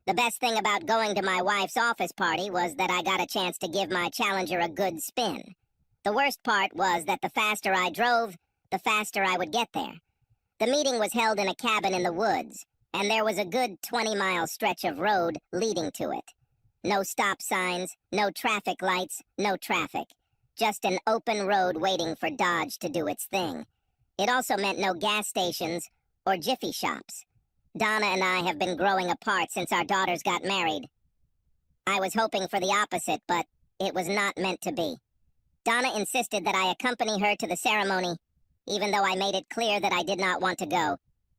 The best thing about going to my wife's office party was that I got a chance to give my Challenger a good spin. The worst part was that the faster I drove, the faster I would get there. The meeting was held in a cabin in the woods, and there was a good 20-mile stretch of road leading to it. No stop signs, no traffic lights, no traffic. Just an open road waiting for Dodge to do its thing. It also meant no gas stations or jiffy shops. Donna and I have been growing apart since our daughters got married. I was hoping for the opposite, but it was not meant to be. Donna insisted that I accompany her to the ceremony, even though I made it clear that I did not want to go.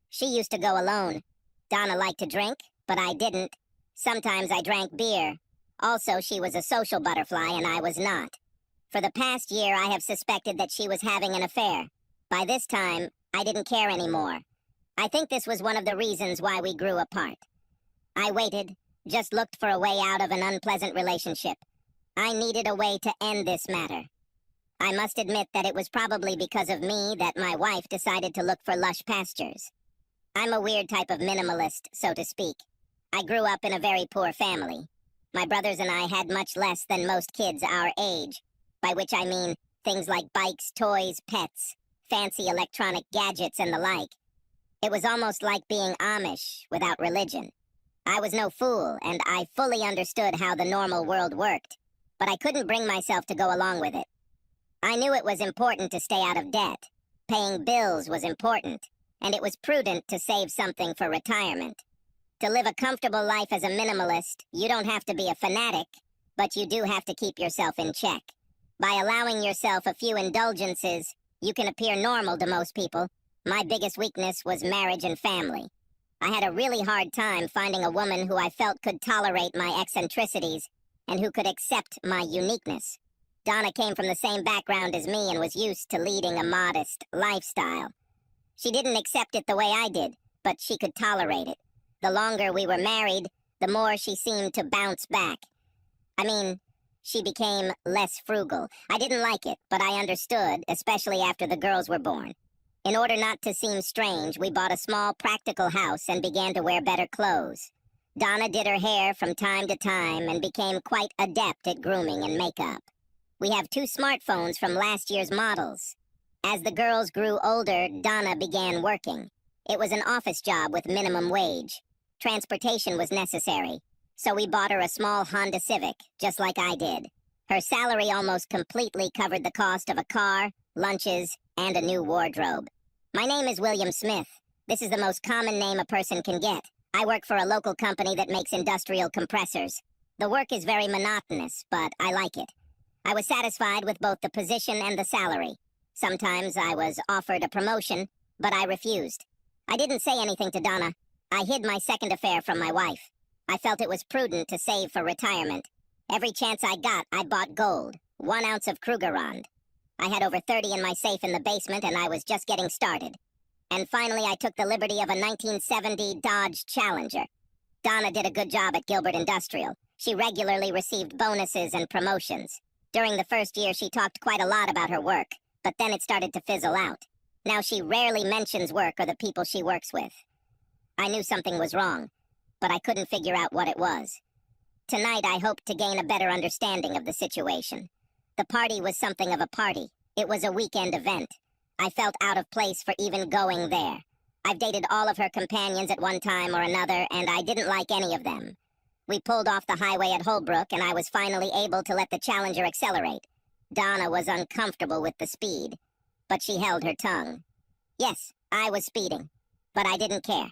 She used to go alone. Donna liked to drink, but I didn't. Sometimes I drank beer. Also, she was a social butterfly and I was not. For the past year, I have suspected that she was having an affair. By this time, I didn't care anymore. I think this was one of the reasons why we grew apart. I waited, just looked for a way out of an unpleasant relationship. I needed a way to end this matter. I must admit that it was probably because of me that my wife decided to look for lush pastures. I'm a weird type of minimalist, so to speak. I grew up in a very poor family. My brothers and I had much less than most kids our age, by which I mean things like bikes, toys, pets, fancy electronic gadgets, and the like. It was almost like being Amish without religion. I was no fool, and I fully understood how the normal world worked, but I couldn't bring myself to go along with it. I knew it was important to stay out of debt. Paying bills was important, and it was prudent to save something for retirement. To live a comfortable life as a minimalist, you don't have to be a fanatic, but you do have to keep yourself in check. By allowing yourself a few indulgences, you can appear normal to most people. My biggest weakness was marriage and family. I had a really hard time finding a woman who I felt could tolerate my eccentricities and who could accept my uniqueness. Donna came from the same background as me and was used to leading a modest lifestyle. She didn't accept it the way I did, but she could tolerate it. The longer we were married, the more she seemed to bounce back. She became less frugal. I didn't like it, but I understood, especially after the girls were born. In order not to seem strange, we bought a small, practical house and began to wear better clothes. Donna did her hair from time to time and became quite adept at grooming and makeup. We have 2 smartphones from last year's models. As the girls grew older, Donna began working. It was an office job with minimum wage. Transportation was necessary, so we bought her a small Honda Civic, just like I did. Her salary almost completely covered the cost of a car, lunches, and a new wardrobe. My name is William Smith. This is the most common name a person can get. I work for a local company that makes industrial compressors. The work is very monotonous, but I like it. I was satisfied with both the position and the salary. Sometimes I was offered a promotion, but I refused. I didn't say anything to Donna. I hid my second affair from my wife. I felt it was prudent to save for retirement. Every chance I got, I bought gold, 1 ounce of Krugerrand. I had over 30 in my safe in the basement, and I was just getting started. And finally, I took the liberty of a 1970 Dodge Challenger. Donna did a good job at Gilbert Industrial. She regularly received bonuses and promotions. During the first year, she talked quite a lot about her work, but then it started to fizzle out. Now she rarely mentions work or the people she works with. I knew something was wrong, but I couldn't figure out what it was. Tonight, I hoped to gain a better understanding of the situation. The party was something of a party. It was a weekend event. I felt out of place for even going there. I've dated all of her companions at one time or another, and I didn't like any of them. We pulled off the highway at Holbrook, and I was finally able to let the Challenger accelerate. Donna was uncomfortable with the speed, but she held her tongue. Yes, I was speeding, but I didn't care.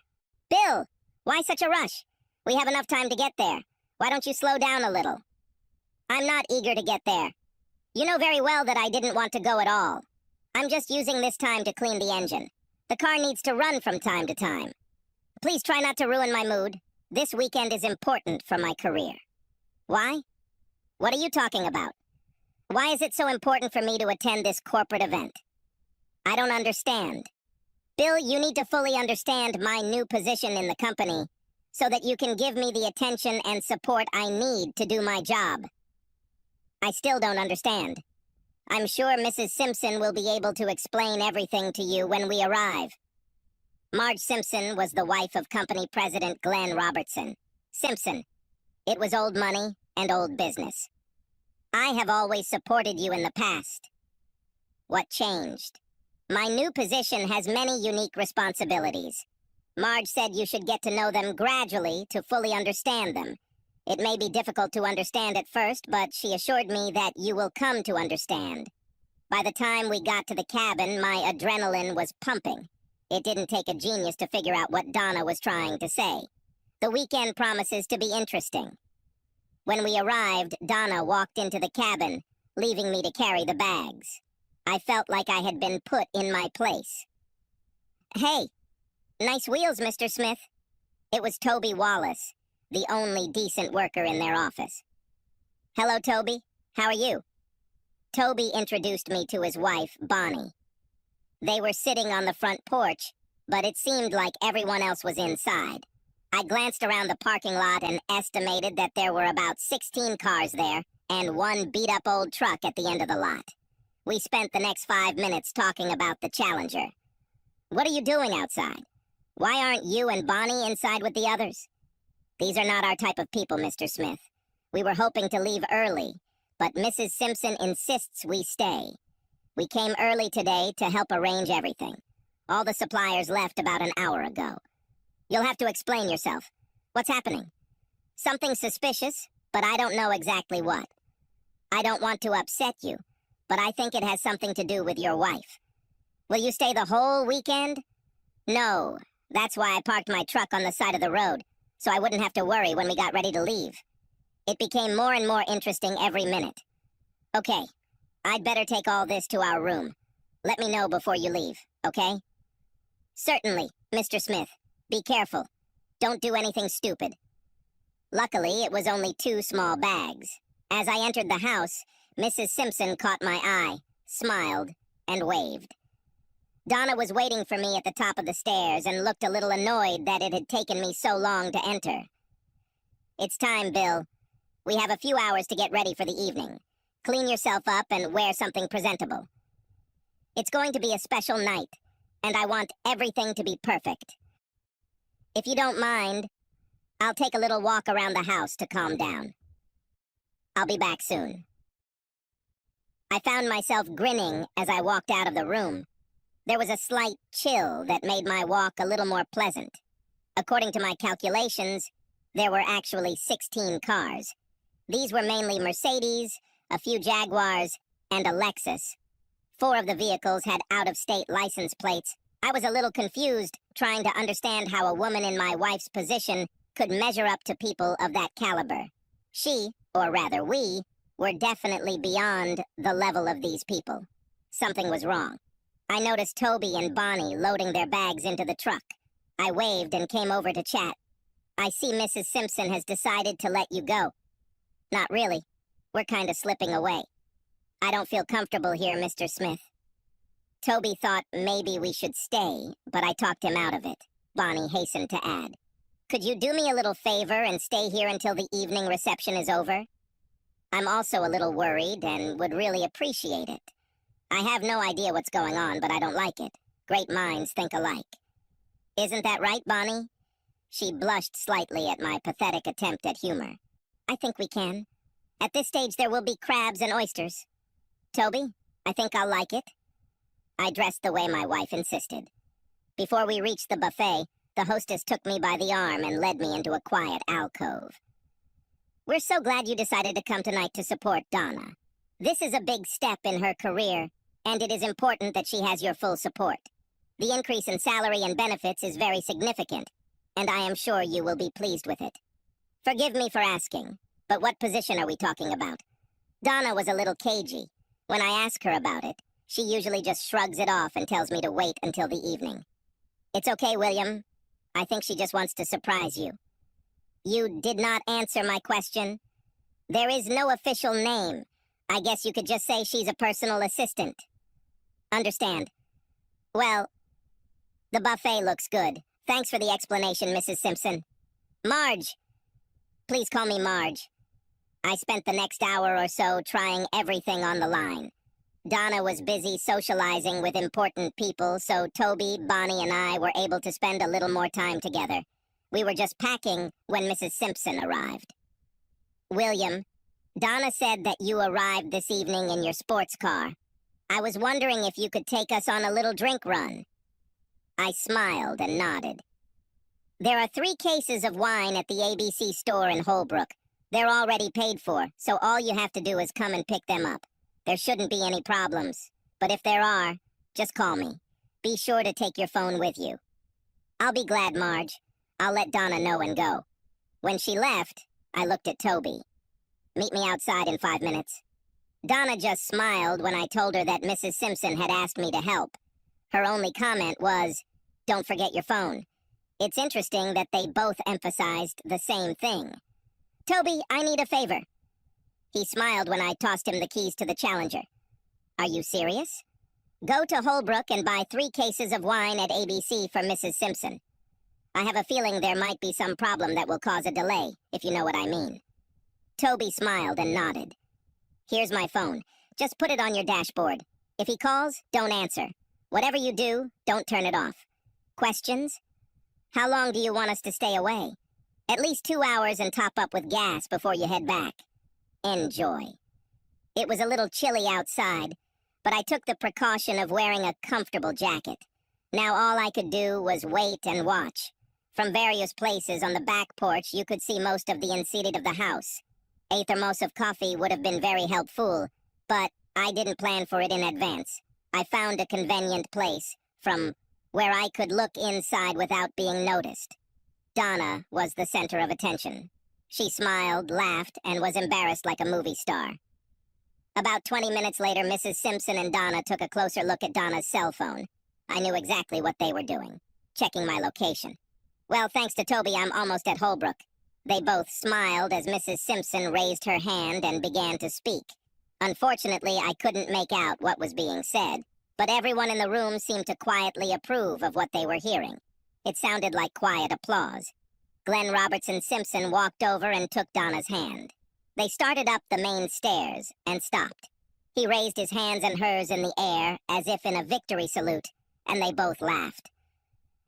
Bill, why such a rush? We have enough time to get there. Why don't you slow down a little? I'm not eager to get there. You know very well that I didn't want to go at all. I'm just using this time to clean the engine. The car needs to run from time to time. Please try not to ruin my mood. This weekend is important for my career. Why? What are you talking about? Why is it so important for me to attend this corporate event? I don't understand. Bill, you need to fully understand my new position in the company so that you can give me the attention and support I need to do my job. I still don't understand. I'm sure Mrs. Simpson will be able to explain everything to you when we arrive. Marge Simpson was the wife of company president Glenn Robertson. Simpson. It was old money and old business. I have always supported you in the past. What changed? My new position has many unique responsibilities. Marge said you should get to know them gradually to fully understand them. It may be difficult to understand at first, but she assured me that you will come to understand. By the time we got to the cabin, my adrenaline was pumping. It didn't take a genius to figure out what Donna was trying to say. The weekend promises to be interesting. When we arrived, Donna walked into the cabin, leaving me to carry the bags. I felt like I had been put in my place. "Hey, nice wheels, Mr. Smith." It was Toby Wallace, the only decent worker in their office. "Hello, Toby. How are you?" Toby introduced me to his wife, Bonnie. They were sitting on the front porch, but it seemed like everyone else was inside. I glanced around the parking lot and estimated that there were about 16 cars there and one beat-up old truck at the end of the lot. We spent the next 5 minutes talking about the Challenger. "What are you doing outside? Why aren't you and Bonnie inside with the others?" "These are not our type of people, Mr. Smith. We were hoping to leave early, but Mrs. Simpson insists we stay. We came early today to help arrange everything. All the suppliers left about an hour ago. You'll have to explain yourself. What's happening?" "Something suspicious, but I don't know exactly what. I don't want to upset you, but I think it has something to do with your wife." "Will you stay the whole weekend?" "No. That's why I parked my truck on the side of the road, so I wouldn't have to worry when we got ready to leave." It became more and more interesting every minute. "Okay, I'd better take all this to our room. Let me know before you leave, okay?" "Certainly, Mr. Smith. Be careful. Don't do anything stupid." Luckily, it was only 2 small bags. As I entered the house, Mrs. Simpson caught my eye, smiled, and waved. Donna was waiting for me at the top of the stairs and looked a little annoyed that it had taken me so long to enter. "It's time, Bill. We have a few hours to get ready for the evening. Clean yourself up and wear something presentable. It's going to be a special night, and I want everything to be perfect. If you don't mind, I'll take a little walk around the house to calm down. I'll be back soon." I found myself grinning as I walked out of the room. There was a slight chill that made my walk a little more pleasant. According to my calculations, there were actually 16 cars. These were mainly Mercedes, a few Jaguars, and a Lexus. 4 of the vehicles had out-of-state license plates. I was a little confused, trying to understand how a woman in my wife's position could measure up to people of that caliber. She, or rather we, were definitely beyond the level of these people. Something was wrong. I noticed Toby and Bonnie loading their bags into the truck. I waved and came over to chat. "I see Mrs. Simpson has decided to let you go." "Not really. We're kind of slipping away." "I don't feel comfortable here, Mr. Smith." Toby thought maybe we should stay, but I talked him out of it. Bonnie hastened to add, "Could you do me a little favor and stay here until the evening reception is over? I'm also a little worried and would really appreciate it. I have no idea what's going on, but I don't like it. Great minds think alike. Isn't that right, Bonnie?" She blushed slightly at my pathetic attempt at humor. "I think we can. At this stage there will be crabs and oysters. Toby, I think I'll like it." I dressed the way my wife insisted. Before we reached the buffet, the hostess took me by the arm and led me into a quiet alcove. "We're so glad you decided to come tonight to support Donna. This is a big step in her career, and it is important that she has your full support. The increase in salary and benefits is very significant, and I am sure you will be pleased with it. Forgive me for asking, but what position are we talking about?" Donna was a little cagey. When I ask her about it, she usually just shrugs it off and tells me to wait until the evening. "It's okay, William. I think she just wants to surprise you." "You did not answer my question. There is no official name. I guess you could just say she's a personal assistant." "Understand. Well, the buffet looks good. Thanks for the explanation, Mrs. Simpson. Marge. Please call me Marge." I spent the next hour or so trying everything on the line. Donna was busy socializing with important people, so Toby, Bonnie, and I were able to spend a little more time together. We were just packing when Mrs. Simpson arrived. William, Donna said that you arrived this evening in your sports car. I was wondering if you could take us on a little drink run. I smiled and nodded. There are 3 cases of wine at the ABC store in Holbrook. They're already paid for, so all you have to do is come and pick them up. There shouldn't be any problems, but if there are, just call me. Be sure to take your phone with you. I'll be glad, Marge. I'll let Donna know and go. When she left, I looked at Toby. Meet me outside in 5 minutes. Donna just smiled when I told her that Mrs. Simpson had asked me to help. Her only comment was, "Don't forget your phone." It's interesting that they both emphasized the same thing. Toby, I need a favor. He smiled when I tossed him the keys to the Challenger. Are you serious? Go to Holbrook and buy 3 cases of wine at ABC for Mrs. Simpson. I have a feeling there might be some problem that will cause a delay, if you know what I mean. Toby smiled and nodded. Here's my phone. Just put it on your dashboard. If he calls, don't answer. Whatever you do, don't turn it off. Questions? How long do you want us to stay away? At least 2 hours and top up with gas before you head back. Enjoy. It was a little chilly outside, but I took the precaution of wearing a comfortable jacket. Now all I could do was wait and watch. From various places on the back porch, you could see most of the inside of the house. A thermos of coffee would have been very helpful, but I didn't plan for it in advance. I found a convenient place from where I could look inside without being noticed. Donna was the center of attention. She smiled, laughed, and was embarrassed like a movie star. About 20 minutes later, Mrs. Simpson and Donna took a closer look at Donna's cell phone. I knew exactly what they were doing, checking my location. Well, thanks to Toby, I'm almost at Holbrook. They both smiled as Mrs. Simpson raised her hand and began to speak. Unfortunately, I couldn't make out what was being said, but everyone in the room seemed to quietly approve of what they were hearing. It sounded like quiet applause. Glenn Robertson Simpson walked over and took Donna's hand. They started up the main stairs and stopped. He raised his hands and hers in the air as if in a victory salute, and they both laughed.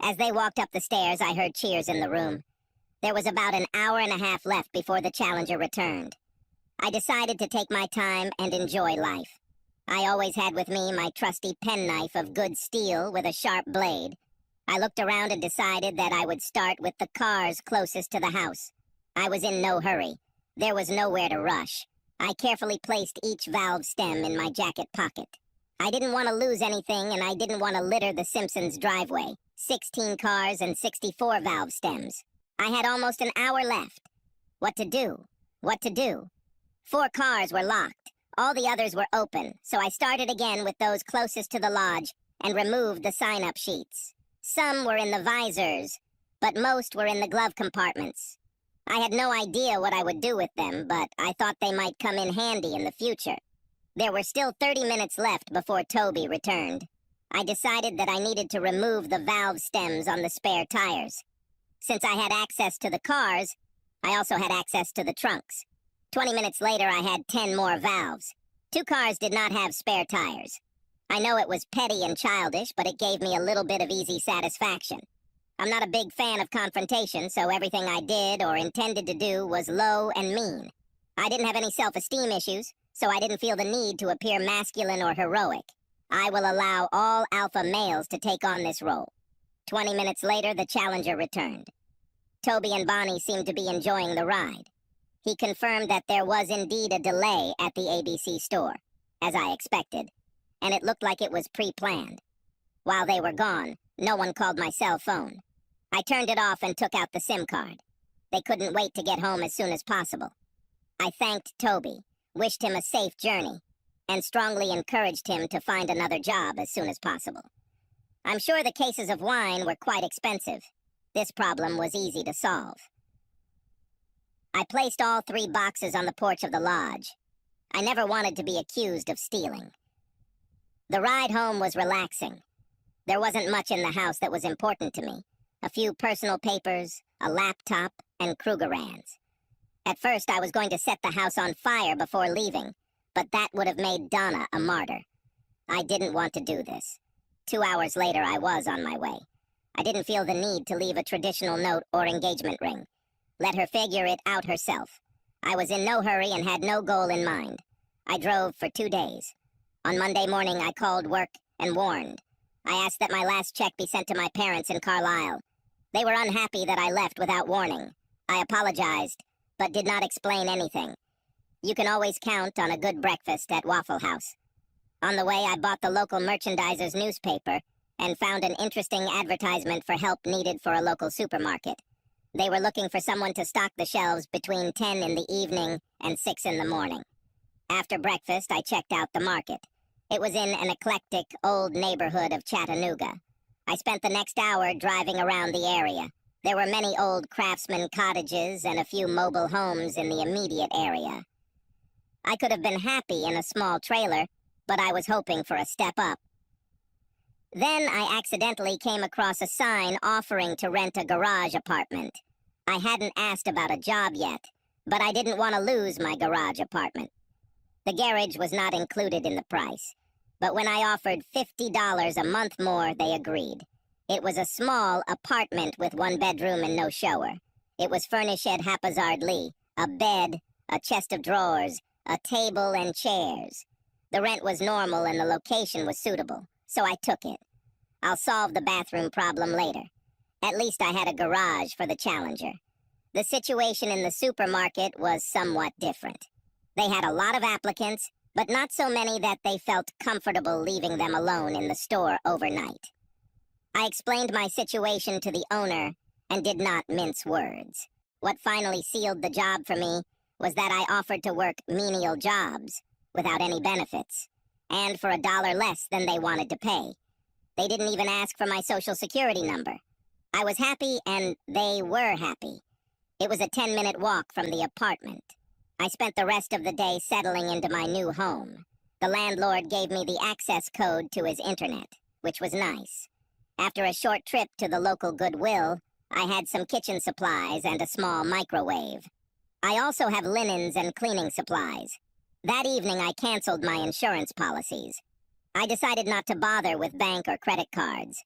As they walked up the stairs, I heard cheers in the room. There was about an hour and a half left before the Challenger returned. I decided to take my time and enjoy life. I always had with me my trusty penknife of good steel with a sharp blade. I looked around and decided that I would start with the cars closest to the house. I was in no hurry. There was nowhere to rush. I carefully placed each valve stem in my jacket pocket. I didn't want to lose anything, and I didn't want to litter the Simpsons' driveway. 16 cars and 64 valve stems. I had almost an hour left. What to do? What to do? 4 cars were locked. All the others were open, so I started again with those closest to the lodge and removed the sign-up sheets. Some were in the visors, but most were in the glove compartments. I had no idea what I would do with them, but I thought they might come in handy in the future. There were still 30 minutes left before Toby returned. I decided that I needed to remove the valve stems on the spare tires. Since I had access to the cars, I also had access to the trunks. 20 minutes later, I had 10 more valves. 2 cars did not have spare tires. I know it was petty and childish, but it gave me a little bit of easy satisfaction. I'm not a big fan of confrontation, so everything I did or intended to do was low and mean. I didn't have any self-esteem issues, so I didn't feel the need to appear masculine or heroic. I will allow all alpha males to take on this role. 20 minutes later, the Challenger returned. Toby and Bonnie seemed to be enjoying the ride. He confirmed that there was indeed a delay at the ABC store, as I expected, and it looked like it was pre-planned. While they were gone, no one called my cell phone. I turned it off and took out the SIM card. They couldn't wait to get home as soon as possible. I thanked Toby, wished him a safe journey, and strongly encouraged him to find another job as soon as possible. I'm sure the cases of wine were quite expensive. This problem was easy to solve. I placed all 3 boxes on the porch of the lodge. I never wanted to be accused of stealing. The ride home was relaxing. There wasn't much in the house that was important to me. A few personal papers, a laptop, and Krugerrands. At first, I was going to set the house on fire before leaving, but that would have made Donna a martyr. I didn't want to do this. 2 hours later, I was on my way. I didn't feel the need to leave a traditional note or engagement ring. Let her figure it out herself. I was in no hurry and had no goal in mind. I drove for 2 days. On Monday morning, I called work and warned. I asked that my last check be sent to my parents in Carlisle. They were unhappy that I left without warning. I apologized, but did not explain anything. You can always count on a good breakfast at Waffle House. On the way, I bought the local merchandiser's newspaper and found an interesting advertisement for help needed for a local supermarket. They were looking for someone to stock the shelves between 10 in the evening and 6 in the morning. After breakfast, I checked out the market. It was in an eclectic, old neighborhood of Chattanooga. I spent the next hour driving around the area. There were many old craftsman cottages and a few mobile homes in the immediate area. I could have been happy in a small trailer, but I was hoping for a step up. Then I accidentally came across a sign offering to rent a garage apartment. I hadn't asked about a job yet, but I didn't want to lose my garage apartment. The garage was not included in the price, but when I offered $50 a month more, they agreed. It was a small apartment with 1 bedroom and no shower. It was furnished haphazardly, a bed, a chest of drawers, a table and chairs. The rent was normal and the location was suitable, so I took it. I'll solve the bathroom problem later. At least I had a garage for the Challenger. The situation in the supermarket was somewhat different. They had a lot of applicants, but not so many that they felt comfortable leaving them alone in the store overnight. I explained my situation to the owner and did not mince words. What finally sealed the job for me was that I offered to work menial jobs without any benefits, and for $1 less than they wanted to pay. They didn't even ask for my social security number. I was happy, and they were happy. It was a 10-minute walk from the apartment. I spent the rest of the day settling into my new home. The landlord gave me the access code to his internet, which was nice. After a short trip to the local Goodwill, I had some kitchen supplies and a small microwave. I also have linens and cleaning supplies. That evening, I canceled my insurance policies. I decided not to bother with bank or credit cards.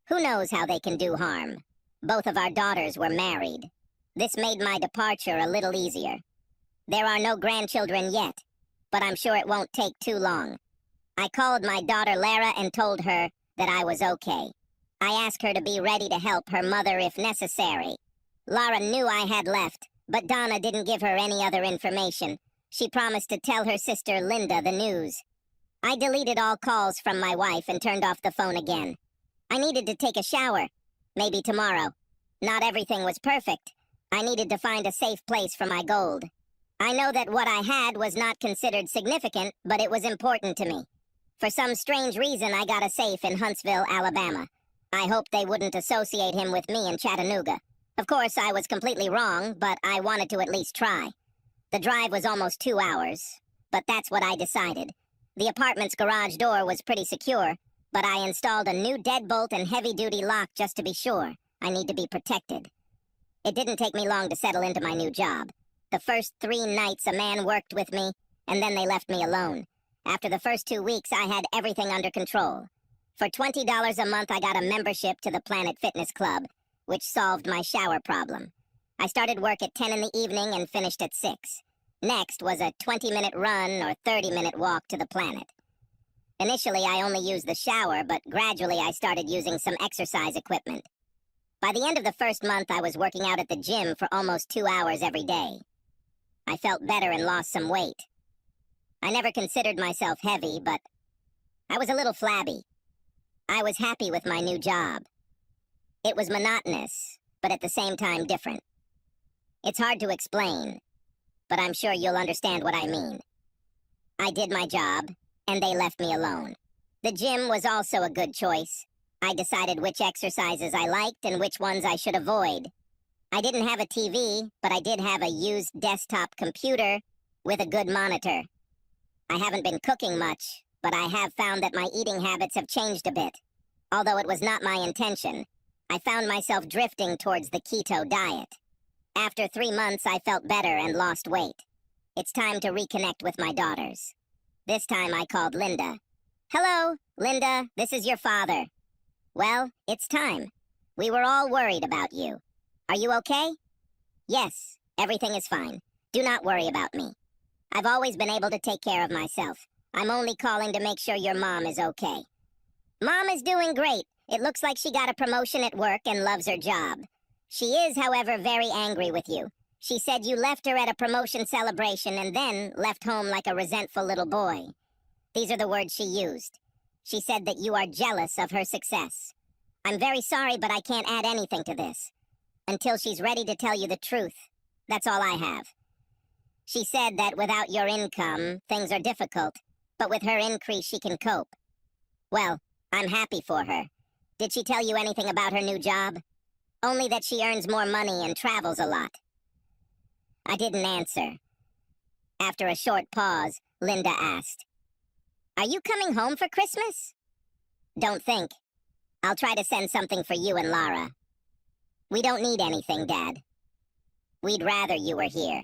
Who knows how they can do harm? Both of our daughters were married. This made my departure a little easier. There are no grandchildren yet, but I'm sure it won't take too long. I called my daughter Lara and told her that I was okay. I asked her to be ready to help her mother if necessary. Lara knew I had left, but Donna didn't give her any other information. She promised to tell her sister Linda the news. I deleted all calls from my wife and turned off the phone again. I needed to take a shower. Maybe tomorrow. Not everything was perfect. I needed to find a safe place for my gold. I know that what I had was not considered significant, but it was important to me. For some strange reason, I got a safe in Huntsville, Alabama. I hoped they wouldn't associate him with me in Chattanooga. Of course, I was completely wrong, but I wanted to at least try. The drive was almost 2 hours, but that's what I decided. The apartment's garage door was pretty secure, but I installed a new deadbolt and heavy-duty lock just to be sure. I need to be protected. It didn't take me long to settle into my new job. The first 3 nights a man worked with me, and then they left me alone. After the first 2 weeks, I had everything under control. For $20 a month, I got a membership to the Planet Fitness Club, which solved my shower problem. I started work at 10 in the evening and finished at 6. Next was a 20-minute run or 30-minute walk to the Planet. Initially, I only used the shower, but gradually I started using some exercise equipment. By the end of the first month, I was working out at the gym for almost 2 hours every day. I felt better and lost some weight. I never considered myself heavy, but I was a little flabby. I was happy with my new job. It was monotonous, but at the same time different. It's hard to explain, but I'm sure you'll understand what I mean. I did my job, and they left me alone. The gym was also a good choice. I decided which exercises I liked and which ones I should avoid. I didn't have a TV, but I did have a used desktop computer with a good monitor. I haven't been cooking much, but I have found that my eating habits have changed a bit. Although it was not my intention, I found myself drifting towards the keto diet. After 3 months, I felt better and lost weight. It's time to reconnect with my daughters. This time I called Linda. "Hello, Linda, this is your father." "Well, it's time. We were all worried about you. Are you okay? Yes, everything is fine. Do not worry about me. I've always been able to take care of myself. I'm only calling to make sure your mom is okay. Mom is doing great. It looks like she got a promotion at work and loves her job. She is, however, very angry with you. She said you left her at a promotion celebration and then left home like a resentful little boy. These are the words she used. She said that you are jealous of her success. I'm very sorry, but I can't add anything to this. Until she's ready to tell you the truth. That's all I have. She said that without your income, things are difficult, but with her increase, she can cope. Well, I'm happy for her. Did she tell you anything about her new job? Only that she earns more money and travels a lot. I didn't answer. After a short pause, Linda asked, "Are you coming home for Christmas?" "Don't think. I'll try to send something for you and Lara." "We don't need anything, Dad. We'd rather you were here."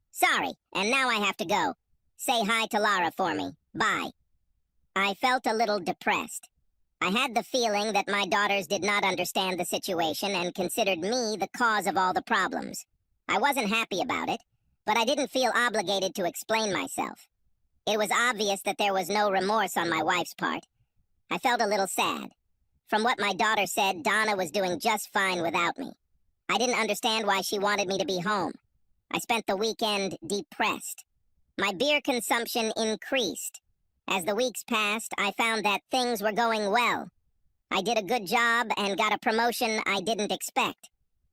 "Sorry, and now I have to go. Say hi to Lara for me. Bye." I felt a little depressed. I had the feeling that my daughters did not understand the situation and considered me the cause of all the problems. I wasn't happy about it, but I didn't feel obligated to explain myself. It was obvious that there was no remorse on my wife's part. I felt a little sad. From what my daughter said, Donna was doing just fine without me. I didn't understand why she wanted me to be home. I spent the weekend depressed. My beer consumption increased. As the weeks passed, I found that things were going well. I did a good job and got a promotion I didn't expect.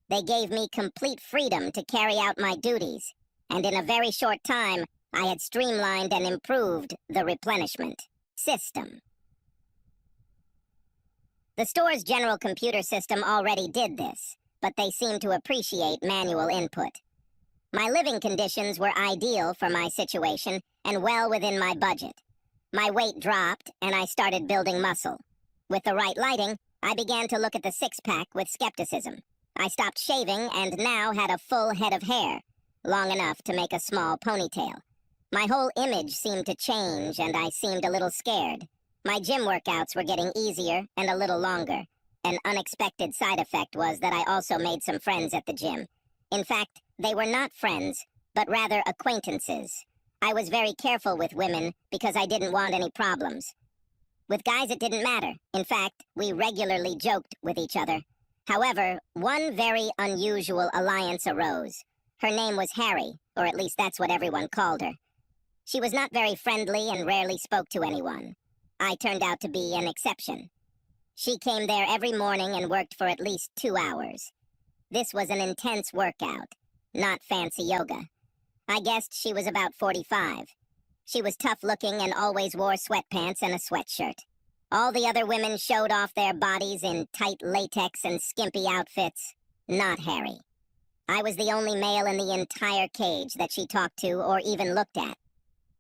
They gave me complete freedom to carry out my duties, and in a very short time, I had streamlined and improved the replenishment system. The store's general computer system already did this, but they seemed to appreciate manual input. My living conditions were ideal for my situation and well within my budget. My weight dropped, and I started building muscle. With the right lighting, I began to look at the six-pack with skepticism. I stopped shaving and now had a full head of hair, long enough to make a small ponytail. My whole image seemed to change, and I seemed a little scared. My gym workouts were getting easier and a little longer. An unexpected side effect was that I also made some friends at the gym. In fact, they were not friends, but rather acquaintances. I was very careful with women because I didn't want any problems. With guys, it didn't matter. In fact, we regularly joked with each other. However, one very unusual alliance arose. Her name was Harry, or at least that's what everyone called her. She was not very friendly and rarely spoke to anyone. I turned out to be an exception. She came there every morning and worked for at least 2 hours. This was an intense workout, not fancy yoga. I guessed she was about 45. She was tough-looking and always wore sweatpants and a sweatshirt. All the other women showed off their bodies in tight latex and skimpy outfits. Not Harry. I was the only male in the entire cage that she talked to or even looked at.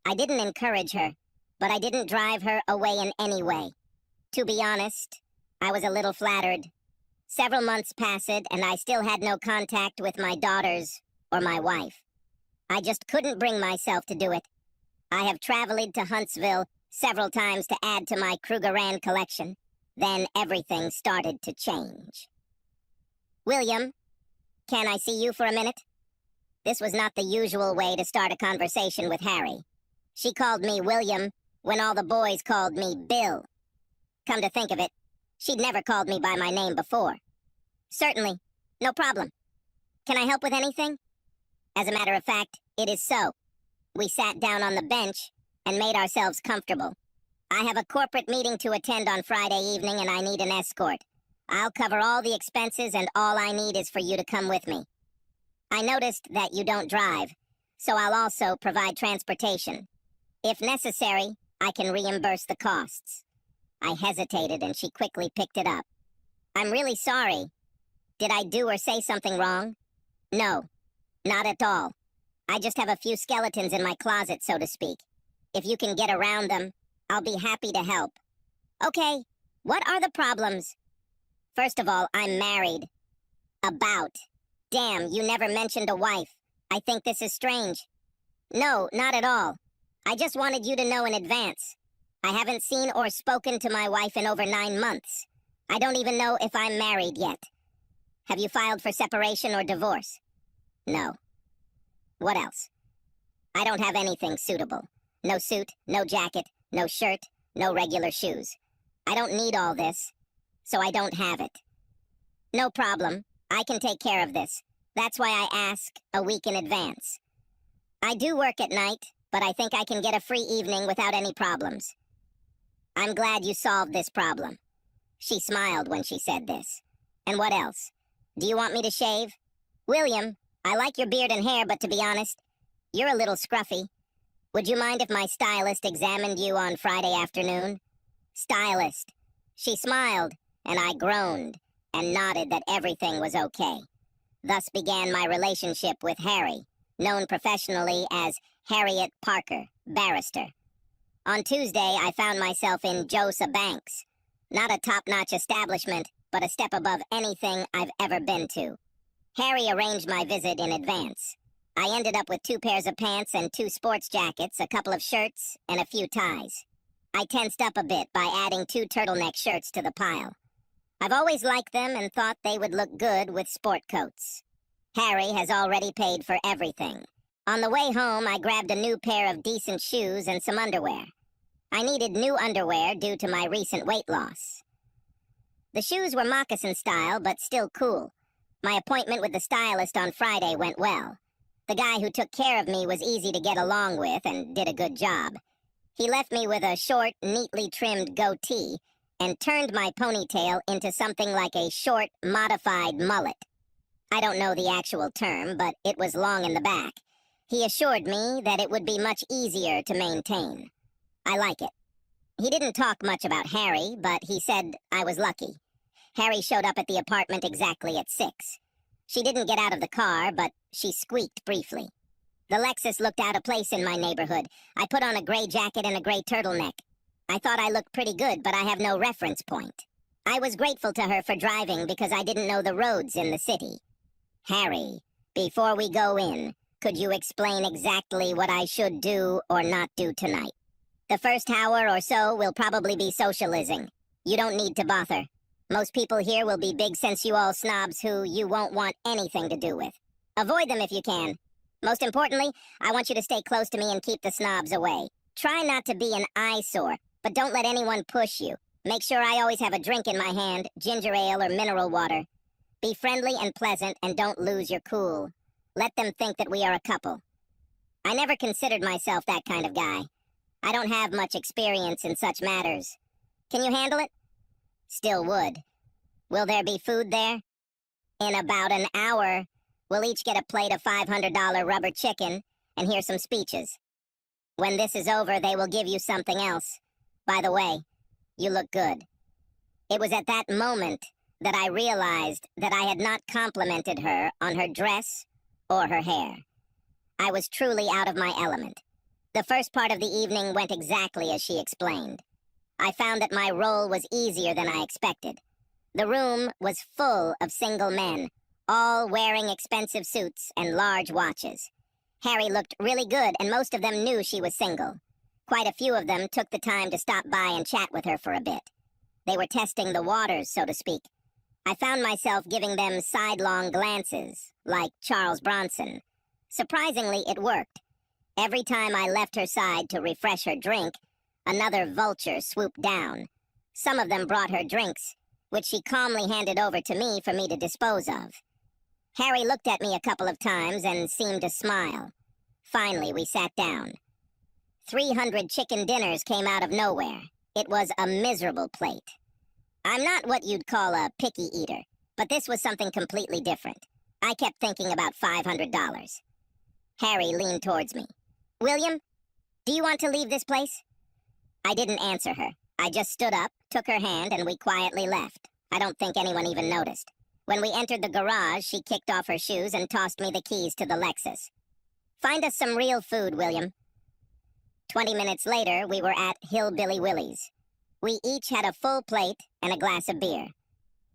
I didn't encourage her, but I didn't drive her away in any way. To be honest, I was a little flattered. Several months passed, and I still had no contact with my daughters or my wife. I just couldn't bring myself to do it. I have traveled to Huntsville several times to add to my Krugerrand collection. Then everything started to change. "William, can I see you for a minute?" This was not the usual way to start a conversation with Harry. She called me William when all the boys called me Bill. Come to think of it, she'd never called me by my name before. "Certainly, no problem. Can I help with anything?" As a matter of fact, it is so. We sat down on the bench and made ourselves comfortable. "I have a corporate meeting to attend on Friday evening and I need an escort. I'll cover all the expenses and all I need is for you to come with me. I noticed that you don't drive, so I'll also provide transportation. If necessary, I can reimburse the costs." I hesitated and she quickly picked it up. "I'm really sorry. Did I do or say something wrong?" "No. Not at all. I just have a few skeletons in my closet, so to speak. If you can get around them, I'll be happy to help." "Okay, what are the problems?" "First of all, I'm married." "About. Damn, you never mentioned a wife. I think this is strange." "No, not at all. I just wanted you to know in advance. I haven't seen or spoken to my wife in over 9 months. I don't even know if I'm married yet. Have you filed for separation or divorce? No. What else? I don't have anything suitable. No suit, no jacket, no shirt, no regular shoes. I don't need all this, so I don't have it. No problem. I can take care of this. That's why I ask a week in advance. I do work at night, but I think I can get a free evening without any problems. I'm glad you solved this problem. She smiled when she said this. And what else? Do you want me to shave? William, I like your beard and hair, but to be honest, you're a little scruffy. Would you mind if my stylist examined you on Friday afternoon? Stylist. She smiled, and I groaned, and nodded that everything was okay. Thus began my relationship with Harry, known professionally as Harriet Parker, barrister. On Tuesday, I found myself in Josa Banks. Not a top-notch establishment, but a step above anything I've ever been to. Harry arranged my visit in advance. I ended up with 2 pairs of pants and 2 sports jackets, a couple of shirts, and a few ties. I tensed up a bit by adding 2 turtleneck shirts to the pile. I've always liked them and thought they would look good with sport coats. Harry has already paid for everything. On the way home, I grabbed a new pair of decent shoes and some underwear. I needed new underwear due to my recent weight loss. The shoes were moccasin style, but still cool. My appointment with the stylist on Friday went well. The guy who took care of me was easy to get along with and did a good job. He left me with a short, neatly trimmed goatee and turned my ponytail into something like a short, modified mullet. I don't know the actual term, but it was long in the back. He assured me that it would be much easier to maintain. I like it. He didn't talk much about Harry, but he said I was lucky. Harry showed up at the apartment exactly at 6. She didn't get out of the car, but she squeaked briefly. The Lexus looked out of place in my neighborhood. I put on a gray jacket and a gray turtleneck. I thought I looked pretty good, but I have no reference point. I was grateful to her for driving because I didn't know the roads in the city. Harry, before we go in, could you explain exactly what I should do or not do tonight? The first hour or so will probably be socializing. You don't need to bother. Most people here will be big sensual snobs who you won't want anything to do with. Avoid them if you can. Most importantly, I want you to stay close to me and keep the snobs away. Try not to be an eyesore, but don't let anyone push you. Make sure I always have a drink in my hand, ginger ale or mineral water. Be friendly and pleasant and don't lose your cool. Let them think that we are a couple. I never considered myself that kind of guy. I don't have much experience in such matters. Can you handle it? Still would. Will there be food there? In about an hour, we'll each get a plate of $500 rubber chicken and hear some speeches. When this is over, they will give you something else. By the way, you look good. It was at that moment that I realized that I had not complimented her on her dress or her hair. I was truly out of my element. The first part of the evening went exactly as she explained. I found that my role was easier than I expected. The room was full of single men, all wearing expensive suits and large watches. Harry looked really good, and most of them knew she was single. Quite a few of them took the time to stop by and chat with her for a bit. They were testing the waters, so to speak. I found myself giving them sidelong glances, like Charles Bronson. Surprisingly, it worked. Every time I left her side to refresh her drink, another vulture swooped down. Some of them brought her drinks, which she calmly handed over to me for me to dispose of. Harry looked at me a couple of times and seemed to smile. Finally, we sat down. 300 chicken dinners came out of nowhere. It was a miserable plate. I'm not what you'd call a picky eater, but this was something completely different. I kept thinking about $500. Harry leaned towards me. William, do you want to leave this place? I didn't answer her. I just stood up, took her hand, and we quietly left. I don't think anyone even noticed. When we entered the garage, she kicked off her shoes and tossed me the keys to the Lexus. Find us some real food, William. 20 minutes later, we were at Hillbilly Willie's. We each had a full plate and a glass of beer.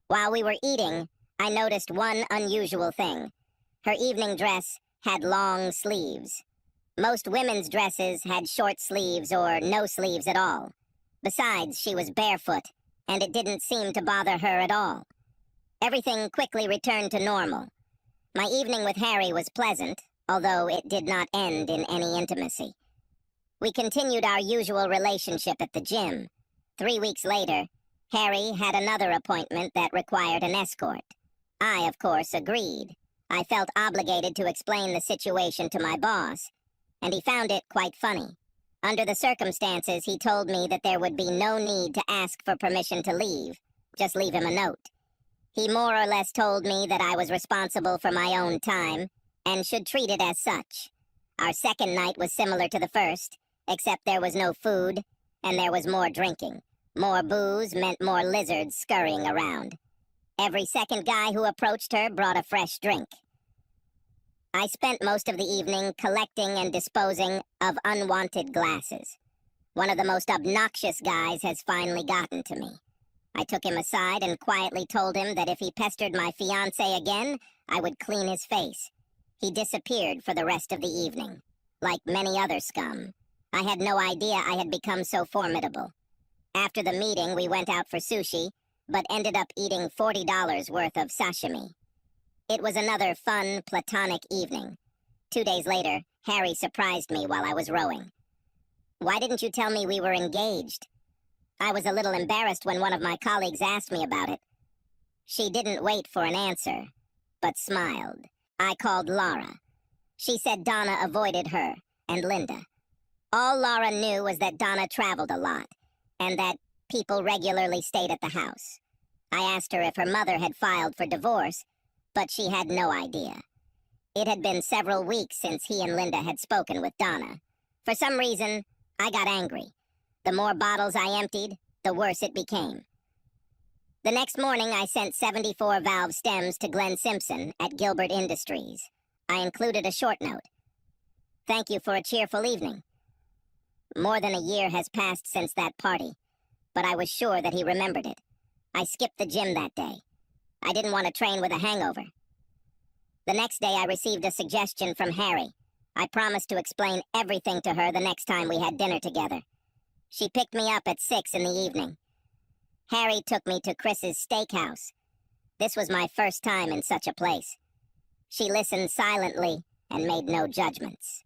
While we were eating, I noticed one unusual thing. Her evening dress had long sleeves. Most women's dresses had short sleeves or no sleeves at all. Besides, she was barefoot, and it didn't seem to bother her at all. Everything quickly returned to normal. My evening with Harry was pleasant, although it did not end in any intimacy. We continued our usual relationship at the gym. 3 weeks later, Harry had another appointment that required an escort. I, of course, agreed. I felt obligated to explain the situation to my boss, and he found it quite funny. Under the circumstances, he told me that there would be no need to ask for permission to leave. Just leave him a note. He more or less told me that I was responsible for my own time and should treat it as such. Our second night was similar to the first, except there was no food and there was more drinking. More booze meant more lizards scurrying around. Every second guy who approached her brought a fresh drink. I spent most of the evening collecting and disposing of unwanted glasses. One of the most obnoxious guys has finally gotten to me. I took him aside and quietly told him that if he pestered my fiancée again, I would clean his face. He disappeared for the rest of the evening. Like many other scum, I had no idea I had become so formidable. After the meeting, we went out for sushi, but ended up eating $40 worth of sashimi. It was another fun, platonic evening. 2 days later, Harry surprised me while I was rowing. "Why didn't you tell me we were engaged?" I was a little embarrassed when one of my colleagues asked me about it. She didn't wait for an answer, but smiled. I called Laura. She said Donna avoided her, and Linda. All Laura knew was that Donna traveled a lot, and that people regularly stayed at the house. I asked her if her mother had filed for divorce, but she had no idea. It had been several weeks since he and Linda had spoken with Donna. For some reason, I got angry. The more bottles I emptied, the worse it became. The next morning, I sent 74 valve stems to Glenn Simpson at Gilbert Industries. I included a short note. "Thank you for a cheerful evening." More than a year has passed since that party, but I was sure that he remembered it. I skipped the gym that day. I didn't want to train with a hangover. The next day, I received a suggestion from Harry. I promised to explain everything to her the next time we had dinner together. She picked me up at 6 in the evening. Harry took me to Chris's steakhouse. This was my first time in such a place. She listened silently and made no judgments.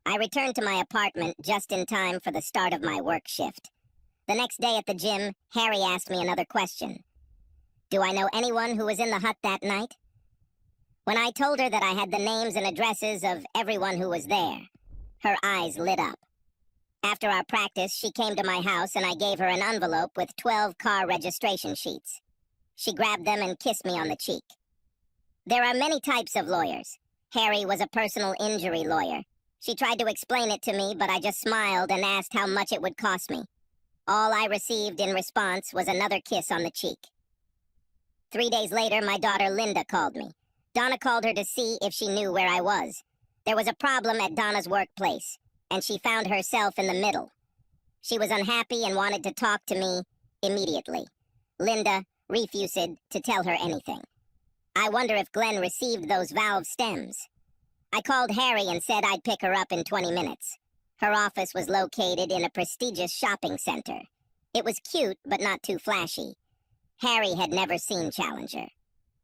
I returned to my apartment just in time for the start of my work shift. The next day at the gym, Harry asked me another question. Do I know anyone who was in the hut that night? When I told her that I had the names and addresses of everyone who was there, her eyes lit up. After our practice, she came to my house and I gave her an envelope with 12 car registration sheets. She grabbed them and kissed me on the cheek. There are many types of lawyers. Harry was a personal injury lawyer. She tried to explain it to me, but I just smiled and asked how much it would cost me. All I received in response was another kiss on the cheek. 3 days later, my daughter Linda called me. Donna called her to see if she knew where I was. There was a problem at Donna's workplace, and she found herself in the middle. She was unhappy and wanted to talk to me immediately. Linda refused to tell her anything. I wonder if Glenn received those valve stems. I called Harry and said I'd pick her up in 20 minutes. Her office was located in a prestigious shopping center. It was cute, but not too flashy. Harry had never seen Challenger.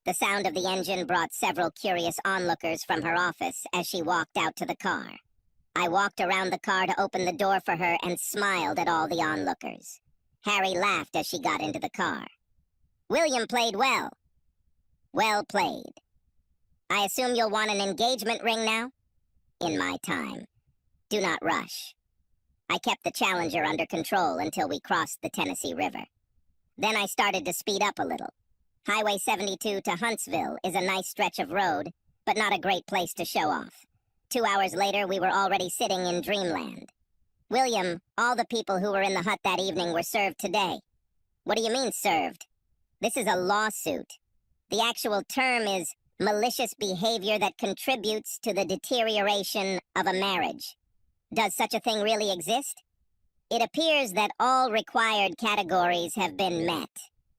The sound of the engine brought several curious onlookers from her office as she walked out to the car. I walked around the car to open the door for her and smiled at all the onlookers. Harry laughed as she got into the car. "William played well." "Well played. I assume you'll want an engagement ring now?" "In my time. Do not rush." I kept the Challenger under control until we crossed the Tennessee River. Then I started to speed up a little. Highway 72 to Huntsville is a nice stretch of road, but not a great place to show off. 2 hours later, we were already sitting in dreamland. "William, all the people who were in the hut that evening were served today." "What do you mean, served?" "This is a lawsuit. The actual term is malicious behavior that contributes to the deterioration of a marriage. Does such a thing really exist? It appears that all required categories have been met.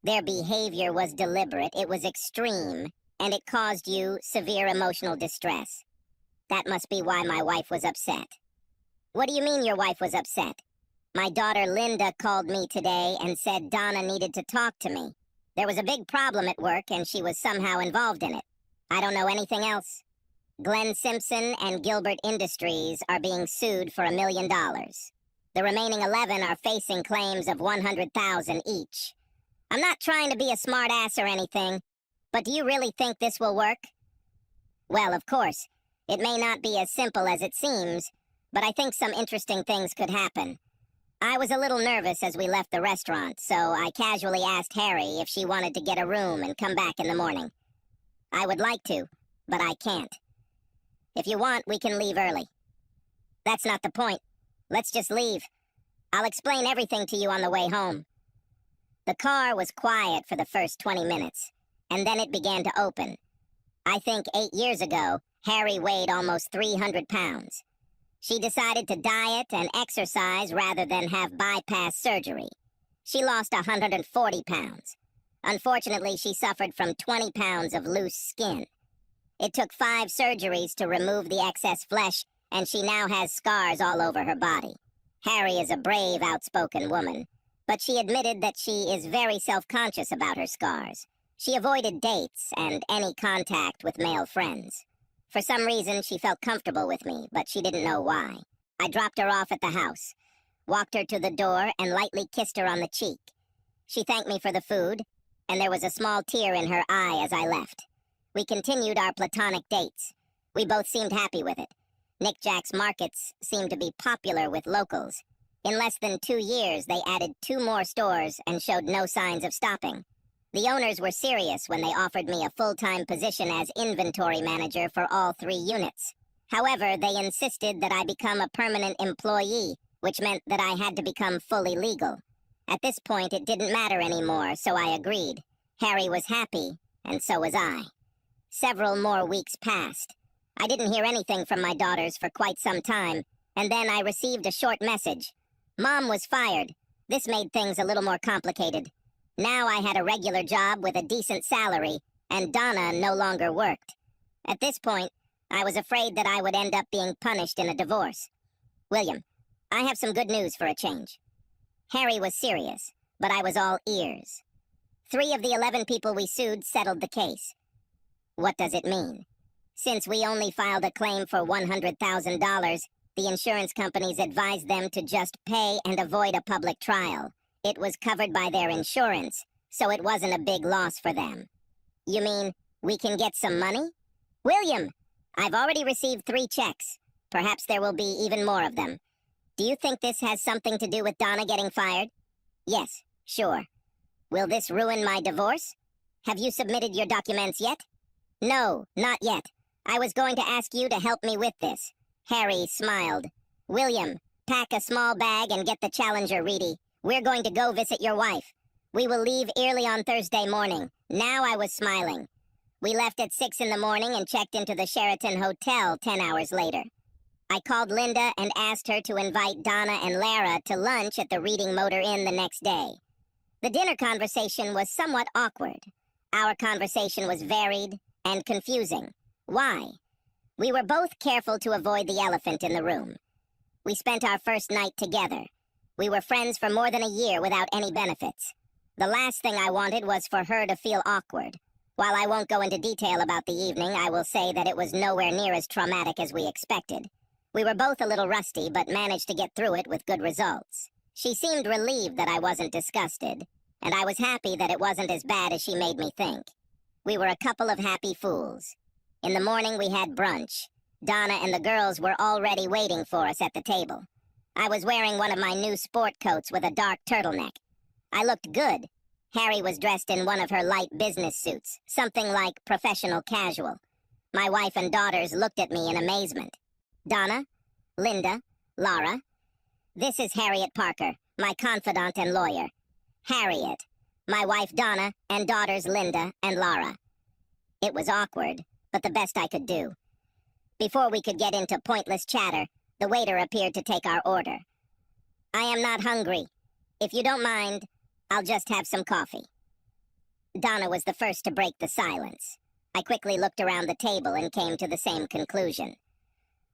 Their behavior was deliberate, it was extreme, and it caused you severe emotional distress. That must be why my wife was upset." "What do you mean your wife was upset?" My daughter Linda called me today and said Donna needed to talk to me. There was a big problem at work and she was somehow involved in it. I don't know anything else. Glenn Simpson and Gilbert Industries are being sued for $1 million. The remaining 11 are facing claims of $100,000 each. I'm not trying to be a smartass or anything, but do you really think this will work? Well, of course, it may not be as simple as it seems, but I think some interesting things could happen. I was a little nervous as we left the restaurant, so I casually asked Harry if she wanted to get a room and come back in the morning. I would like to, but I can't. If you want, we can leave early. That's not the point. Let's just leave. I'll explain everything to you on the way home. The car was quiet for the first 20 minutes, and then it began to open. I think 8 years ago, Harry weighed almost 300 pounds. She decided to diet and exercise rather than have bypass surgery. She lost 140 pounds. Unfortunately, she suffered from 20 pounds of loose skin. It took 5 surgeries to remove the excess flesh, and she now has scars all over her body. Harry is a brave, outspoken woman, but she admitted that she is very self-conscious about her scars. She avoided dates and any contact with male friends. For some reason, she felt comfortable with me, but she didn't know why. I dropped her off at the house, walked her to the door, and lightly kissed her on the cheek. She thanked me for the food, and there was a small tear in her eye as I left. We continued our platonic dates. We both seemed happy with it. Nick Jack's Markets seemed to be popular with locals. In less than 2 years, they added 2 more stores and showed no signs of stopping. The owners were serious when they offered me a full-time position as inventory manager for all 3 units. However, they insisted that I become a permanent employee, which meant that I had to become fully legal. At this point, it didn't matter anymore, so I agreed. Harry was happy, and so was I. Several more weeks passed. I didn't hear anything from my daughters for quite some time, and then I received a short message. Mom was fired. This made things a little more complicated. Now I had a regular job with a decent salary, and Donna no longer worked. At this point, I was afraid that I would end up being punished in a divorce. William, I have some good news for a change. Harry was serious, but I was all ears. 3 of the 11 people we sued settled the case. What does it mean? Since we only filed a claim for $100,000, the insurance companies advised them to just pay and avoid a public trial. It was covered by their insurance, so it wasn't a big loss for them. You mean, we can get some money? William, I've already received 3 checks. Perhaps there will be even more of them. Do you think this has something to do with Donna getting fired? Yes, sure. Will this ruin my divorce? Have you submitted your documents yet? No, not yet. I was going to ask you to help me with this. Harry smiled. William, pack a small bag and get the Challenger ready. We're going to go visit your wife. We will leave early on Thursday morning. Now I was smiling. We left at 6 in the morning and checked into the Sheraton Hotel 10 hours later. I called Linda and asked her to invite Donna and Lara to lunch at the Reading Motor Inn the next day. The dinner conversation was somewhat awkward. Our conversation was varied and confusing. Why? We were both careful to avoid the elephant in the room. We spent our first night together. We were friends for more than a year without any benefits. The last thing I wanted was for her to feel awkward. While I won't go into detail about the evening, I will say that it was nowhere near as traumatic as we expected. We were both a little rusty, but managed to get through it with good results. She seemed relieved that I wasn't disgusted, and I was happy that it wasn't as bad as she made me think. We were a couple of happy fools. In the morning, we had brunch. Donna and the girls were already waiting for us at the table. I was wearing one of my new sport coats with a dark turtleneck. I looked good. Harry was dressed in one of her light business suits, something like professional casual. My wife and daughters looked at me in amazement. Donna, Linda, Lara. This is Harriet Parker, my confidant and lawyer. Harriet, my wife Donna, and daughters Linda and Lara. It was awkward, but the best I could do. Before we could get into pointless chatter, the waiter appeared to take our order. I am not hungry. If you don't mind, I'll just have some coffee. Donna was the first to break the silence. I quickly looked around the table and came to the same conclusion.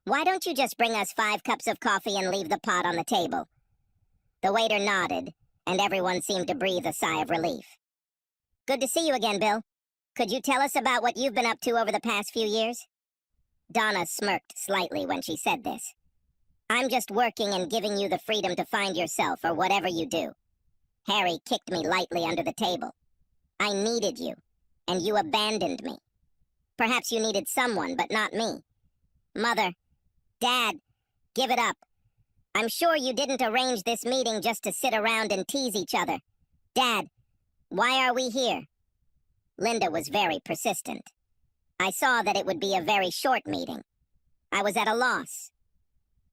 Why don't you just bring us 5 cups of coffee and leave the pot on the table? The waiter nodded, and everyone seemed to breathe a sigh of relief. Good to see you again, Bill. Could you tell us about what you've been up to over the past few years? Donna smirked slightly when she said this. I'm just working and giving you the freedom to find yourself or whatever you do. Harry kicked me lightly under the table. I needed you, and you abandoned me. Perhaps you needed someone, but not me. Mother, Dad, give it up. I'm sure you didn't arrange this meeting just to sit around and tease each other. Dad, why are we here? Linda was very persistent. I saw that it would be a very short meeting. I was at a loss.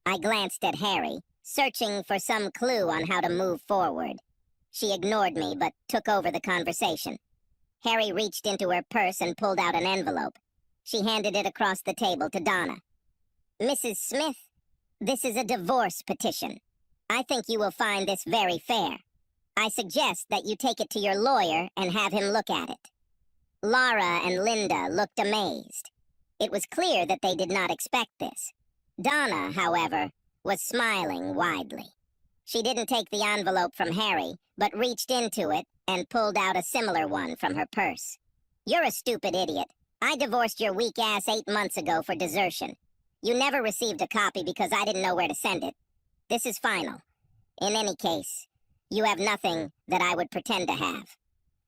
I glanced at Harry, searching for some clue on how to move forward. She ignored me, but took over the conversation. Harry reached into her purse and pulled out an envelope. She handed it across the table to Donna. Mrs. Smith, this is a divorce petition. I think you will find this very fair. I suggest that you take it to your lawyer and have him look at it. Lara and Linda looked amazed. It was clear that they did not expect this. Donna, however, was smiling widely. She didn't take the envelope from Harry, but reached into it and pulled out a similar one from her purse. You're a stupid idiot. I divorced your weak ass 8 months ago for desertion. You never received a copy because I didn't know where to send it. This is final. In any case, you have nothing that I would pretend to have.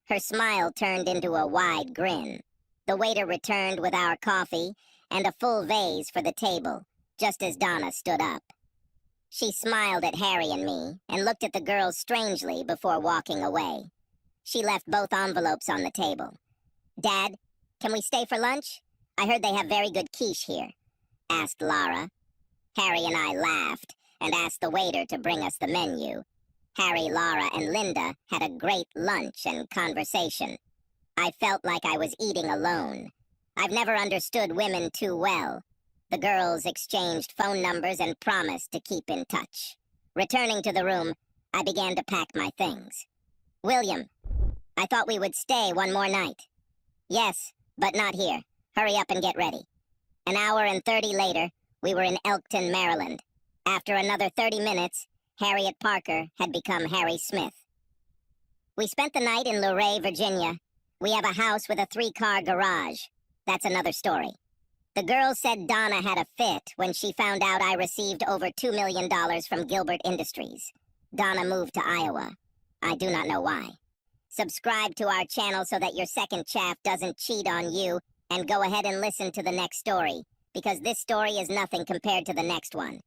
Her smile turned into a wide grin. The waiter returned with our coffee and a full vase for the table, just as Donna stood up. She smiled at Harry and me and looked at the girls strangely before walking away. She left both envelopes on the table. Dad, can we stay for lunch? I heard they have very good quiche here, asked Lara. Harry and I laughed and asked the waiter to bring us the menu. Harry, Lara, and Linda had a great lunch and conversation. I felt like I was eating alone. I've never understood women too well. The girls exchanged phone numbers and promised to keep in touch. Returning to the room, I began to pack my things. William, I thought we would stay one more night. Yes, but not here. Hurry up and get ready. An hour and 30 later, we were in Elkton, Maryland. After another 30 minutes, Harriet Parker had become Harry Smith. We spent the night in Luray, Virginia. We have a house with a 3-car garage. That's another story. The girls said Donna had a fit when she found out I received over $2 million from Gilbert Industries. Donna moved to Iowa. I do not know why. Subscribe to our channel so that your second chaff doesn't cheat on you, and go ahead and listen to the next story, because this story is nothing compared to the next one.